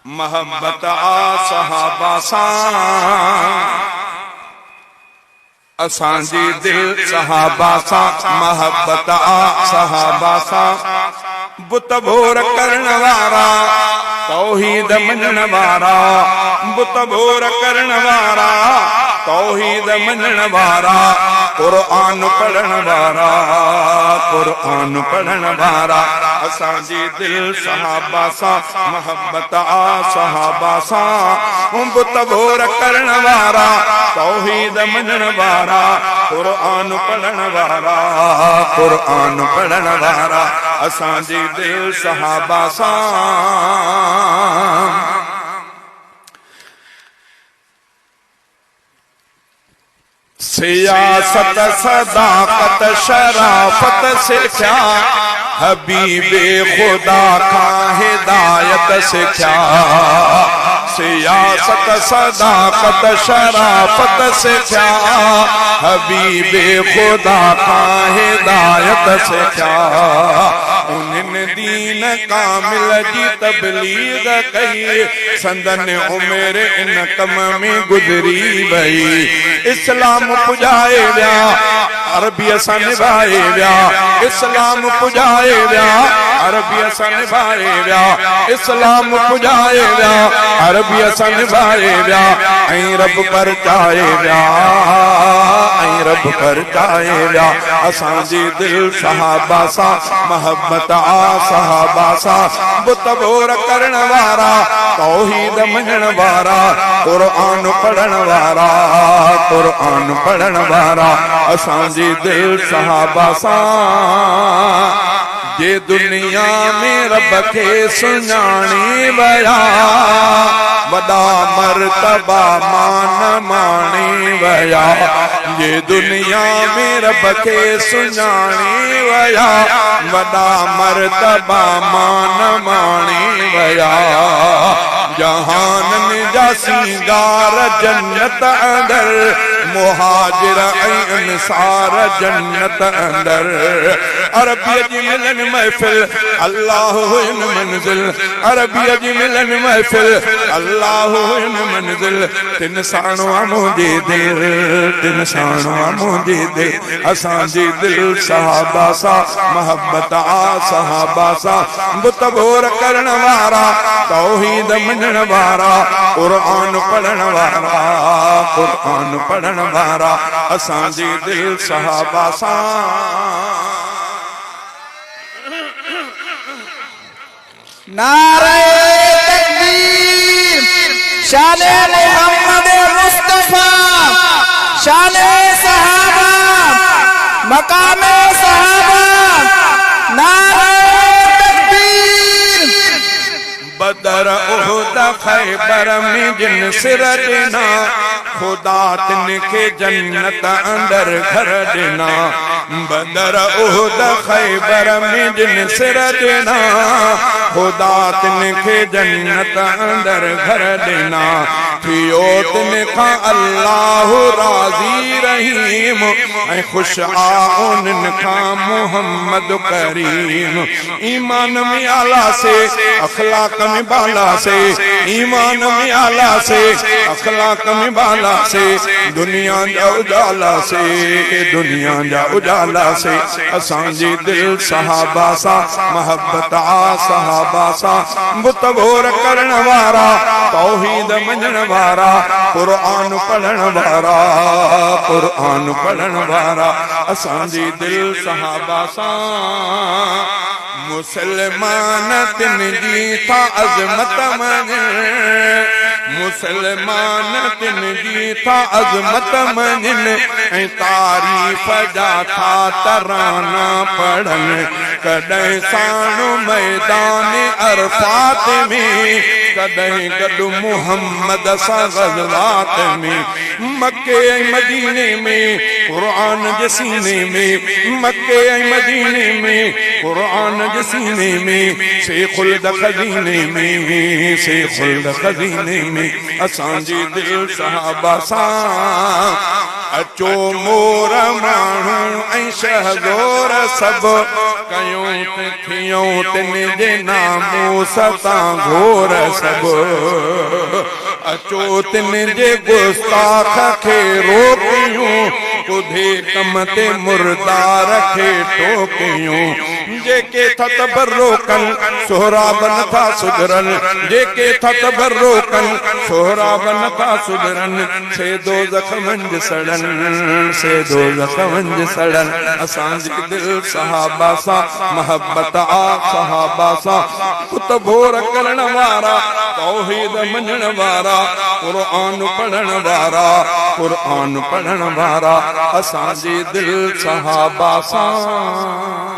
मोहब्बत आ सहाबा सां असांजी दिल सहाबा सां मोहब्बत आ सहाबा सां बुत भोर करण वारा तौहीद मञण वारा बुत भोर करण वारा तौहीद मञण वारा कुरान पढ़ण वारा कुरान पढ़ण वारा असांजी दिल सहाबा सां मोहब्बत आ सहाबा सां बुत भोर करण वारा तौहीद मञण वारा कुरान पढ़ण वारा कुरान पढ़ण वारा असांजी दिल सहाबा सां सियासत सदाकत शराफत सिख्या हबीबे खुदा का हिदायत सिख्या सियासत सदाकत शराफत सिख्या हबीबे खुदा का हिदायत सिख्या उन्हनि दीन कामिल जी तबलीग कई संदन उमिरि इन कम में गुज़री वई इस्लाम पुॼाए विया अरबीअ सां निभाए विया इस्लाम पुॼाए विया अरबीअ सां निभाए विया इस्लाम पुॼाए विया अरबीअ सां निभाए विया ऐं रब परचाए विया ऐं रब परचाए विया असांजी दिल सहाबा सां मोहब्बत आ सहाबा सां बुत भोर करण वारा तौहीद मञण वारा कुरान पढ़ण वारा कुरान पढ़ण वारा असांजी दिल सहाबा सां जे दुनिया में रब खे सुञाणी विया वॾा मर्तबा मान माणी विया जे दुनिया में रब खे सुञाणी विया वॾा मर्तबा मान माणी विया जहाननि जा सिंगार जन्नत अंदर मुहाजिर ऐं अंसार जन्नत अंदर अरबीअ जी मिलन महफ़िल अल्लाह हुन मंज़िल अरबीअ जी मिलन महफ़िल अल्लाह हुन मंज़िल तिन साणो मुंहिंजी दिल तिन साणो मुंहिंजी दिल असांजी दिल सहाबा सां मोहब्बत आ सहाबा सां बुत भोर करण वारा तौहीद मञण वारा कुरान पढ़ण वारा कुरान पढ़ण वारा असांजी दिल सहाबा सां नारे तकबीर शाने मोहम्मद मुस्तफा शाने सहाबा मकामे सहाबा नारे तकबीर बदर उहद खैबर में जिन सिर ॾिना खुदा तिन खे जन्नत अंदर घर ॾिना बदर उहद खैबर में जिन सिर ॾिना खुदा तिन खे जन्नत अंदर घर ॾिना थियो तिन खां अल्लाह राज़ी रहीम ऐं ख़ुशि आ उन्हनि खां मोहम्मद करीम ईमान में आला से अखलाक में बाला से ईमान में आला से अखलाक में बाला से दुनिया जा उजाला से दुनिया जा उजाला से असांजी दिल सहाबा सां मोहब्बत आ सहाबा सां बुत भोर करण वारा तौहीद मञण वारा कुरान पढ़ण वारा कुरान पढ़ण वारा असांजी दिल सहाबा सां मुसलमान तिन जी था अज़मत मञ मुसलमान तिन जी था अज़मत मञन ऐं तारीफ़ जा था तराना पढ़नि कॾहिं साणु मैदान अरफात में कॾहिं गॾु मुहम्मद सां ग़ज़वात में मके ऐं मदीने में क़ुरान जे सीने में मके ऐं मदीने में क़ुरान जे सीने में शेखुल खज़ीने में शेखुल खज़ीने में असांजी दिल सहाबा सां अचो मोर माण्हू ऐं शहज़ोर सभु कयूं थियूं तिन जे नामूस तां घोर सभु अचो तिन जे गुस्ताख खे रोकियूं ॿुधे कम ते मुर्दार खे टोकियूं जेके थत भरो कन सोहराब नथा सुधरन जेके थत भरो कन सोहराब नथा सुधरन से दोज़ख मंझि सड़न से दोज़ख मंझि सड़न असांजी दिल सहाबा सां मोहब्बत आ सहाबा सां पुत भोर करण वारा तौहीद मञण वारा क़ुरान पढ़ण वारा क़ुरान पढ़ण वारा असांजी दिल सहाबा सां